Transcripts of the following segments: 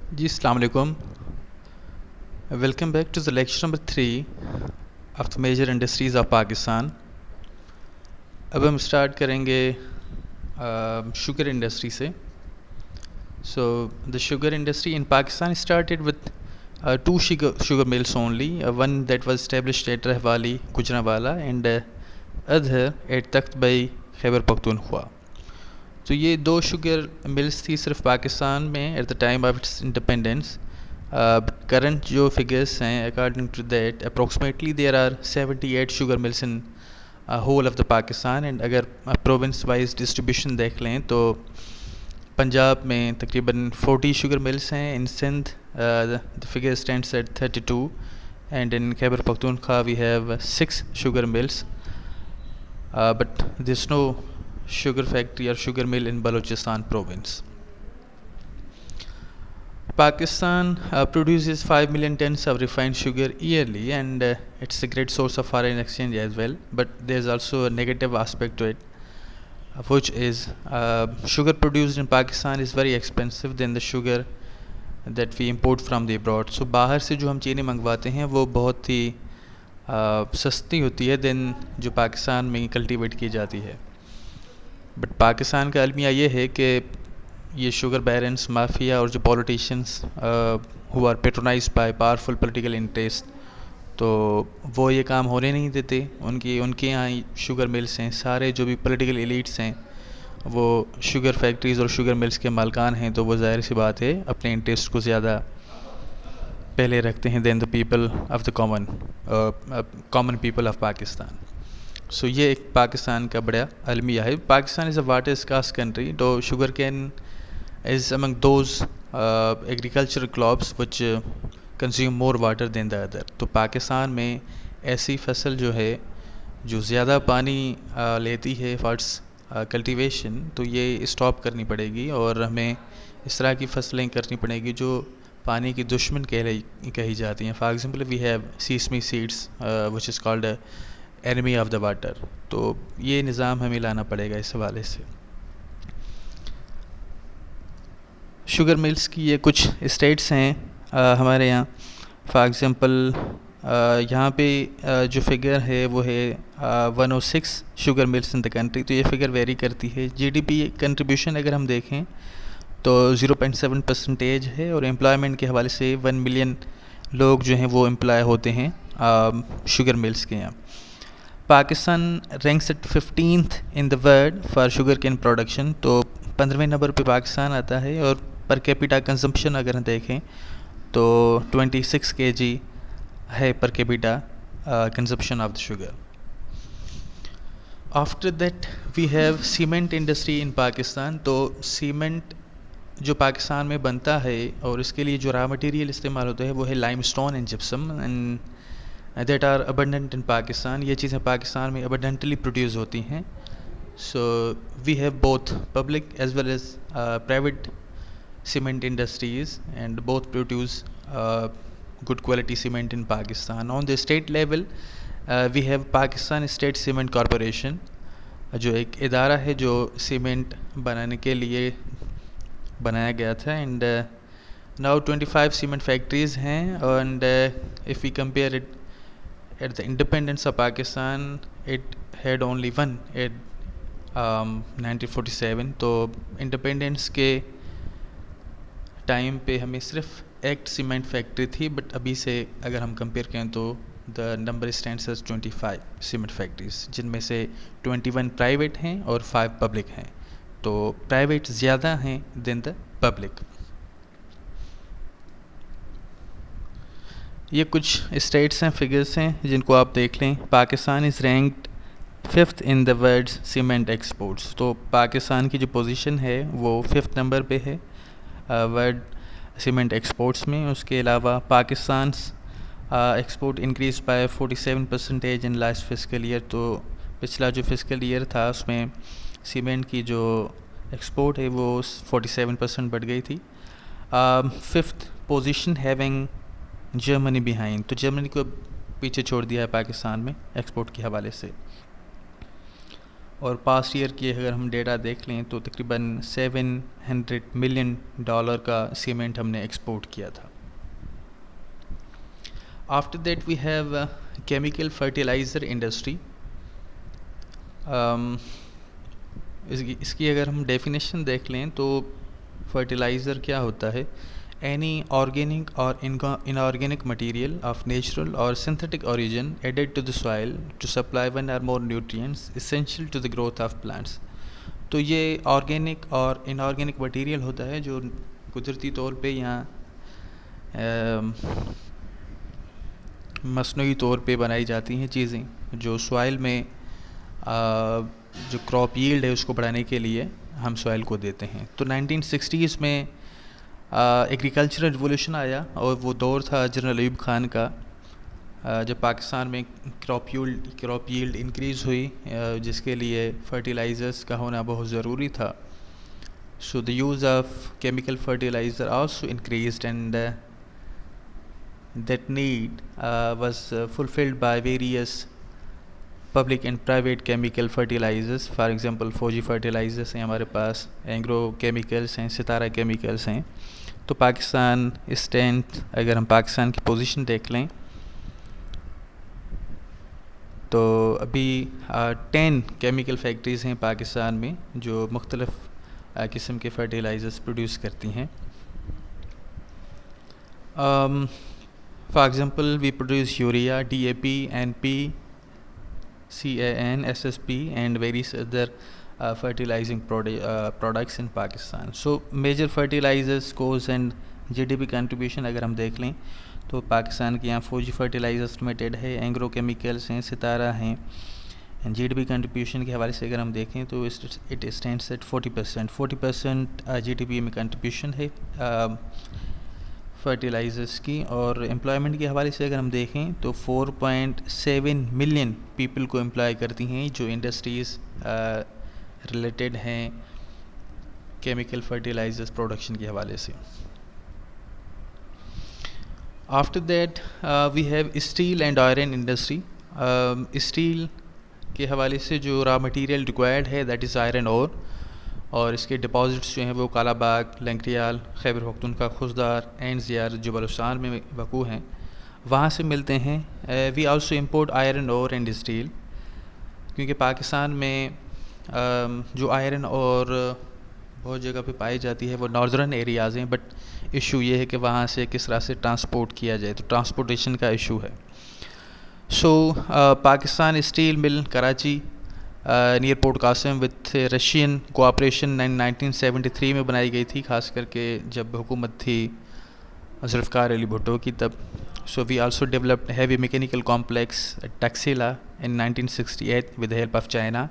जी अस्सलाम वालेकुम। Welcome back to the lecture number 3 of the major industries of Pakistan. अब हम स्टार्ट करेंगे शुगर इंडस्ट्री से। So the sugar industry in Pakistan started with two sugar mills only, one that was established at Rahwali, Gujranwala, and other at Takht by Khyber Pakhtunkhwa। तो ये दो sugar mills थी सिर्फ पाकिस्तान में at the time of its independence. Current जो figures हैं according to that approximately there are 78 sugar mills in whole of the Pakistan. And अगर province wise distribution देख लें तो पंजाब में तकरीबन 40 शुगर मिल्स हैं, in Sindh the figure stands at 32, and in Khyber Pakhtunkhwa we have 6 sugar mills, but there is no sugar factory or sugar mill in Balochistan province. Pakistan produces 5 million tons of refined sugar yearly, and it's a great source of foreign exchange as well. But there's also a negative aspect to it, which is sugar produced in Pakistan is very expensive than the sugar that we import from the abroad. So बाहर से जो हम चीनी मंगवाते हैं वो बहुत ही सस्ती होती है देन जो पाकिस्तान में कल्टीवेट की जाती है। बट पाकिस्तान का अलमिया ये है कि ये शुगर बैरन्स माफिया और जो politicians who are patronised by powerful political interest, तो वो ये काम होने नहीं देते। उनके यहाँ शुगर मिल्स हैं, सारे जो भी पॉलिटिकल एलिट्स हैं वो शुगर फैक्ट्रीज़ और शुगर मिल्स के मालकान हैं, तो वो ज़ाहिर सी बात है अपने इंटरेस्ट को ज़्यादा पहले रखते हैं than the people of the common people of Pakistan. सो ये एक पाकिस्तान का बड़ा अलमिया है। Pakistan is a water scarce country, तो sugar cane is among those agriculture crops which consume more water than the other. तो पाकिस्तान में ऐसी फसल जो है जो ज़्यादा पानी लेती है फॉर्स कल्टीवेशन, तो ये स्टॉप करनी पड़ेगी और हमें इस तरह की फसलें करनी पड़ेगी जो पानी की दुश्मन कही जाती हैं। For example we have sesame seeds which is called enemy of the water. तो ये निज़ाम हमें लाना पड़ेगा इस हवाले से। शुगर मिल्स की ये कुछ स्टेट्स हैं हमारे यहाँ। फॉर एग्ज़ाम्पल यहाँ पे जो फिगर है वो है 106 sugar mills in the country. तो ये फिगर वेरी करती है। जीडीपी कंट्रीब्यूशन अगर हम देखें तो 0.7% है, और एम्प्लॉयमेंट के हवाले से 1 मिलियन लोग जो हैं वो एम्प्लॉय होते हैं शुगर मिल्स के यहाँ। Pakistan ranks at 15th in the world for sugar cane production. तो 15वें नंबर पे पाकिस्तान आता है, और पर कैपिटा कंजम्पशन अगर हम देखें तो 26 kg है per capita consumption of the sugar. After that we have cement industry in Pakistan. तो सीमेंट जो पाकिस्तान में बनता है और इसके लिए जो रॉ मटेरियल इस्तेमाल होता है वो है limestone and gypsum, and that are abundant in Pakistan। ये चीज़ें पाकिस्तान में abundantly produce होती हैं। So we have both public as well as private cement industries, and both produce good quality cement in Pakistan। On the state level we have Pakistan State Cement Corporation, जो एक इदारा है जो cement बनाने के लिए बनाया गया था। एंड now 25 cement factories हैं, and if we compare it at the independence of Pakistan, it had only one at 1947। तो इंडिपेंडेंस के टाइम पे हमें सिर्फ एक सीमेंट फैक्ट्री थी, बट अभी से अगर हम कंपेयर करें तो the number stands as 25 cement factories, जिनमें से 21 प्राइवेट हैं और 5 पब्लिक हैं। तो प्राइवेट ज़्यादा हैं देन द पब्लिक। ये कुछ स्टेट्स हैं, फिगर्स हैं जिनको आप देख लें। Pakistan is ranked 5th in the world cement exports. तो पाकिस्तान की जो पोजीशन है वो 5th नंबर पे है वर्ल्ड सीमेंट एक्सपोर्ट्स में। उसके अलावा Pakistan export increase by 47% in last fiscal year. तो पिछला जो फिस्कल ईयर था उसमें सीमेंट की जो एक्सपोर्ट है वो 47% बढ़ गई थी। 5th position having Germany behind. तो जर्मनी को पीछे छोड़ दिया है पाकिस्तान में एक्सपोर्ट के हवाले से। और पास्ट ईयर की अगर हम डेटा देख लें तो तकरीबन $700 मिलियन का सीमेंट हमने एक्सपोर्ट किया था. After that we have chemical fertilizer industry. इसकी अगर हम डेफिनेशन देख लें तो फर्टिलाइज़र क्या होता है? एनी ऑर्गेनिक और इनऑर्गेनिक मटेरियल ऑफ नेचुरल और synthetic origin added to the soil to supply one or more nutrients essential to the growth of plants. तो ये ऑर्गेनिक और इनऑर्गेनिक मटेरियल होता है जो कुदरती तौर पे या मसनूई तौर पे बनाई जाती हैं चीज़ें जो सॉइल में जो क्रॉप यील्ड है उसको बढ़ाने के लिए हम सॉइल को देते हैं. तो 1960s में एग्रीकल्चरल रिवोल्यूशन आया और वो दौर था जनरल अयूब खान का, जब पाकिस्तान में क्रॉप यील्ड इंक्रीज़ हुई, जिसके लिए फर्टिलाइज़र्स का होना बहुत ज़रूरी था. So the use of chemical fertiliser also increased and that need was fulfilled by various public and private chemical fertilizers. For example, Fuji fertilizers हैं हमारे पास, एंग्रो केमिकल्स हैं, सितारा केमिकल्स हैं. तो पाकिस्तान स्टैंड, अगर हम पाकिस्तान की पोजीशन देख लें तो अभी 10 केमिकल फैक्ट्रीज़ हैं पाकिस्तान में जो मुख्तलिफ़ किस्म के फर्टिलाइज़र्स प्रोड्यूस करती हैं. For example, we produce urea, DAP, NP, CAN, SSP and various other fertilizing products in Pakistan. So major fertilizers cost and GDP contribution अगर हम देख लें तो पाकिस्तान के यहाँ फौजी फर्टिलाइजर्स लिमिटेड है, एंग्रो केमिकल्स हैं, सितारा हैं. GDP कंट्रीब्यूशन के हवाले से अगर हम देखें तो इट स्टैंड्स एट 40% GDP में कंट्रीब्यूशन है फर्टिलाइज़र्स की. और एम्प्लॉयमेंट के हवाले से अगर हम देखें तो 4.7 मिलियन पीपल को एम्प्लॉय करती हैं जो इंडस्ट्रीज़ रिलेटेड हैं केमिकल फर्टिलाइज़र्स प्रोडक्शन के हवाले से. After that we have steel and iron industry. Steel के हवाले से जो रॉ मटेरियल रिक्वायर्ड है दैट इज़ आयरन ओर, और इसके डिपॉजिट्स जो हैं वो कालाबाग, लंगरियाल, खैबर पख्तूनख्वा, खुशदार, एनज़ियार जो बलूचिस्तान में वक़ू हैं, वहाँ से मिलते हैं. We also import iron ore and steel, क्योंकि पाकिस्तान में जो आयरन और बहुत जगह पे पाई जाती है वो नॉर्दर्न एरियाज़ हैं, बट इशू ये है कि वहाँ से किस तरह से ट्रांसपोर्ट किया जाए, तो ट्रांसपोर्टेशन का इशू है. So Pakistan steel mill Karachi near port Qasim with Russian cooperation 1973 में बनाई गई थी, खास करके जब हुकूमत थी जुल्फ़िकार अली भुट्टो की तब. So we also developed heavy mechanical complex Taxila in 1968 with the help of China,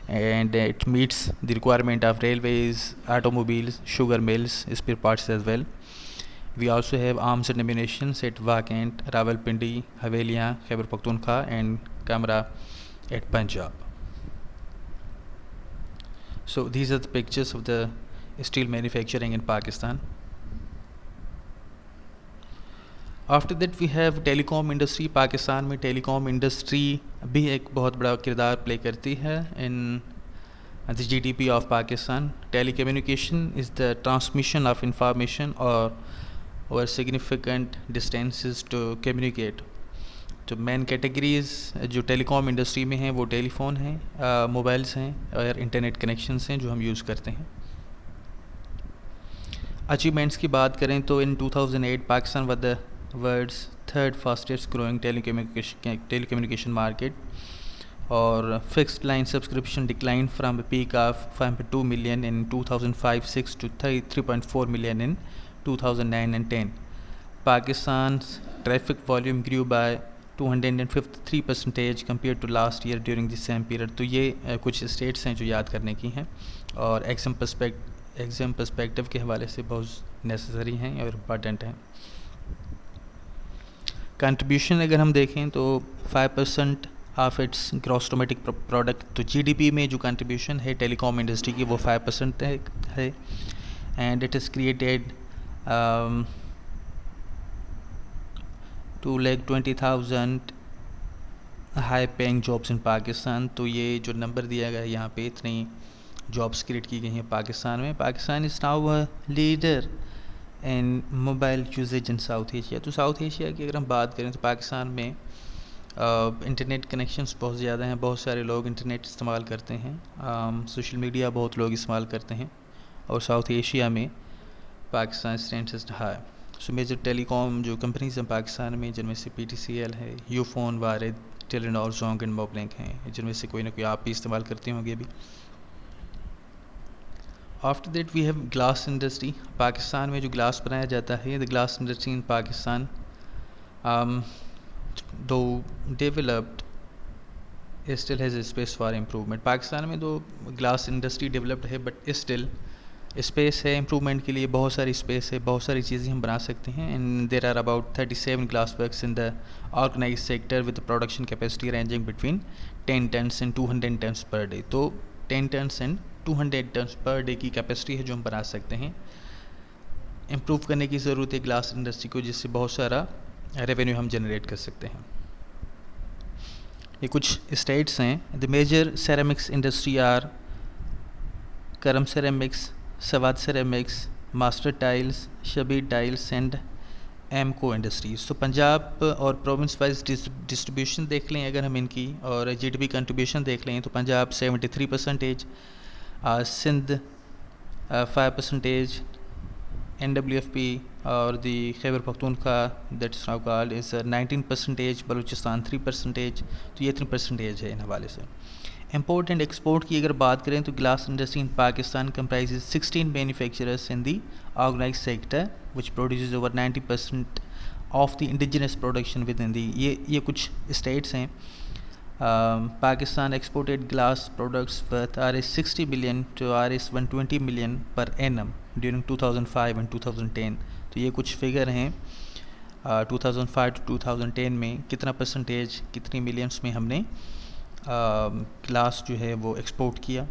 and it meets the requirement of railways, automobiles, sugar mills, spare parts as well. We also have arms and ammunition at Wakant, Rawalpindi, Havelian, Khyber Pakhtunkhwa and Kamra at Punjab. So these are the pictures of the steel manufacturing in Pakistan. After that we have telecom industry. Pakistan में telecom industry भी एक बहुत बड़ा किरदार play करती है in the GDP of Pakistan. Telecommunication is the transmission of information और significant distances to communicate. तो मेन कैटेगरीज जो टेलीकॉम इंडस्ट्री में हैं वो टेलीफोन हैं, मोबाइल्स हैं और इंटरनेट कनेक्शंस हैं जो हम यूज़ करते हैं. अचीवमेंट्स की बात करें तो in 2008 Pakistan was the world's third fastest growing telecommunication market, और fixed line subscription decline from a peak of 5.2 million in 2005-06 to 3.4 million in 2009 and 10. Pakistan's traffic volume grew by 253% compared to last year during the same period. तो ये कुछ states हैं जो याद करने की हैं और एग्ज़ाम पर्सपेक्टिव के हवाले से बहुत नेसेसरी हैं और इम्पॉर्टेंट हैं. कंट्रीब्यूशन अगर हम देखें तो 5% of its gross domestic product. तो GDP में जो कंट्रीब्यूशन है टेलीकॉम इंडस्ट्री की वो 5% है and it is created 220,000 high paying jobs in Pakistan. तो ये जो नंबर दिया गया है यहाँ पे, इतनी जॉब्स क्रिएट की गई हैं पाकिस्तान में। Pakistan is now a leader in mobile usage in South Asia. तो साउथ एशिया की अगर हम बात करें तो पाकिस्तान में इंटरनेट कनेक्शंस बहुत ज़्यादा हैं, बहुत सारे लोग इंटरनेट इस्तेमाल करते हैं, सोशल मीडिया बहुत लोग इस्तेमाल करते हैं, और साउथ एशिया में Pakistan stands as high. So major telecom जो कंपनीज हैं पाकिस्तान में, जिनमें से PTCL है, Ufone, Warid, Telenor, Zong and Mobilink हैं, जिनमें से कोई ना कोई आप भी इस्तेमाल करते होंगे अभी। After that we have glass industry. Pakistan में जो ग्लास बनाया जाता है, the glass industry in Pakistan though developed still has space for improvement. Pakistan में दो ग्लास इंडस्ट्री डेवलप्ड है, बट स्टिल स्पेस है इम्प्रूवमेंट के लिए, बहुत सारी स्पेस है, बहुत सारी चीज़ें हम बना सकते हैं। And there are about 37 glass works in the organise sector with production capacity ranging between 10 tons and 200 tons per day. तो 10 tons and 200 tons per day की कैपेसिटी है जो हम बना सकते हैं। इम्प्रूव करने की ज़रूरत है ग्लास इंडस्ट्री को, जिससे बहुत सारा रेवेन्यू हम जनरेट कर सकते हैं। ये कुछ स्टेट्स हैं। The major ceramics industry are Karam ceramics, सवाद ceramics, master tiles, Shabbir tiles and Emco industries. तो पंजाब और प्रोविंस वाइज डिस्ट्रीब्यूशन देख लें अगर हम इनकी, और GDP कंट्रीब्यूशन देख लें तो पंजाब 73%, सिंध 5%, NWFP और the Khyber Pakhtunkhwa that's now called is 19%, Balochistan 3%। तो ये 3% है इन हवाले से। इम्पोर्ट एंड एक्सपोर्ट की अगर बात करें तो glass industry in Pakistan comprises 16 manufacturers in the organise sector which produces over 90% of the indigenous production within the. ये कुछ स्टेट्स हैं। Pakistan exported glass products worth Rs 60 million to Rs 120 million per annum during 2005 and 2010। तो ये कुछ figure हैं 2005 to 2010 में कितना percentage, कितनी मिलियंस में हमने ग्लास जो है वो एक्सपोर्ट किया।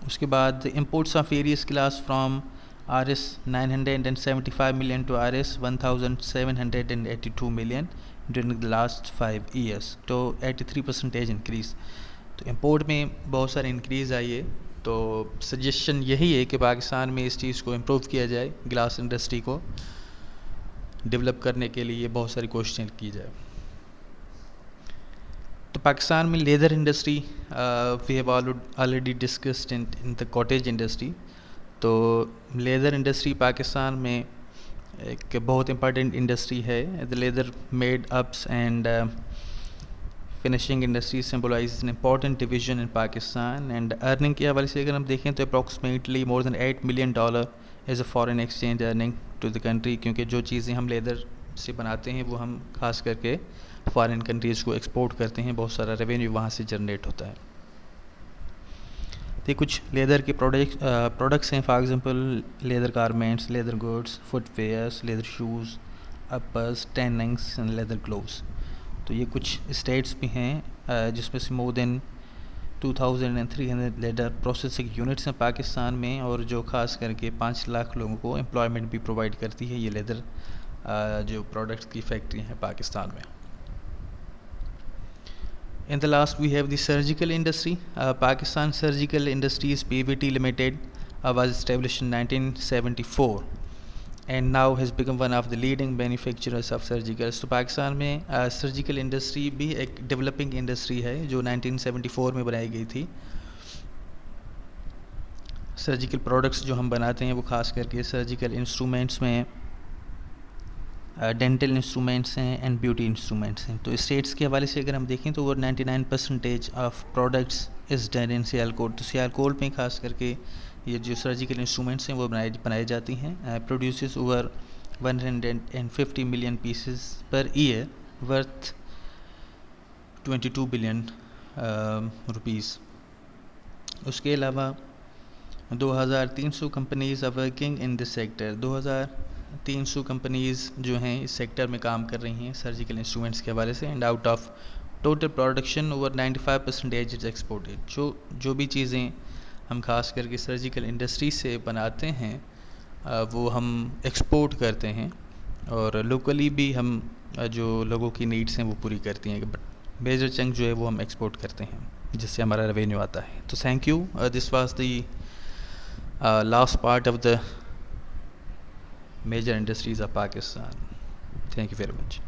उसके बाद imports of various glass from Rs 975 million to Rs 1782 million during the last 5 years। तो 83% इंक्रीज़। तो इंपोर्ट में बहुत सारे इंक्रीज़ आई है। तो सजेशन यही है कि पाकिस्तान में इस चीज़ को इम्प्रूव किया जाए, ग्लास इंडस्ट्री को डेवलप करने के लिए बहुत सारी कोशिशें की जाए। तो पाकिस्तान में leather industry we have already discussed in the cottage industry. तो लेदर इंडस्ट्री पाकिस्तान में एक बहुत इम्पॉर्टेंट इंडस्ट्री है। The leather made ups and finishing industry symbolise an important division in Pakistan. And earning के हवाले से अगर हम देखें तो approximately more than $8 million as a foreign exchange earning to the country, क्योंकि जो चीज़ें हम लेदर से बनाते हैं वो हम खास करके फॉरेन कंट्रीज़ को एक्सपोर्ट करते हैं, बहुत सारा रेवेन्यू वहाँ से जनरेट होता है। तो कुछ लेदर के प्रोडक्ट्स हैं, for example leather garments, leather goods, footwears, leather shoes, uppers, tannings and leather gloves. तो ये कुछ स्टेट्स भी हैं जिसमें से more than 2300 leather processing units हैं पाकिस्तान में, और जो खास करके 5 लाख लोगों को एम्प्लॉयमेंट भी प्रोवाइड करती है ये लेदर जो प्रोडक्ट्स की फैक्ट्री हैं पाकिस्तान में। In the last we have the surgical industry. Pakistan Surgical Industries PVT Limited was established in 1974 and now has become one of the leading manufacturers of surgicals। तो पाकिस्तान में surgical industry भी एक developing industry है जो 1974 में बनाई गई थी। सर्जिकल प्रोडक्ट्स जो हम बनाते हैं वो खास करके सर्जिकल इंस्ट्रूमेंट्स में डेंटल इंस्ट्रूमेंट्स हैं एंड ब्यूटी इंस्ट्रूमेंट्स हैं। तो स्टेट्स के हवाले से अगर हम देखें तो over 99% of products is done in Sialkot. तो सियालकोट में खास करके ये जो सर्जिकल इंस्ट्रूमेंट्स हैं वो बनाई जाती हैं। Produces over 150 million pieces per year worth 22 billion rupees. उसके अलावा 2300 companies are working in this sector. 2300 companies जो हैं इस सेक्टर में काम कर रही हैं सर्जिकल इंस्ट्रूमेंट्स के हवाले से। And out of total production over 95% is exported. जो भी चीज़ें हम खास करके सर्जिकल इंडस्ट्री से बनाते हैं वो हम एक्सपोर्ट करते हैं, और लोकली भी हम जो लोगों की नीड्स हैं वो पूरी करती हैं। मेजर चंक जो है वो हम एक्सपोर्ट करते हैं, जिससे हमारा रेवेन्यू आता है. तो thank you. This was the last part of the major industries of Pakistan. Thank you very much.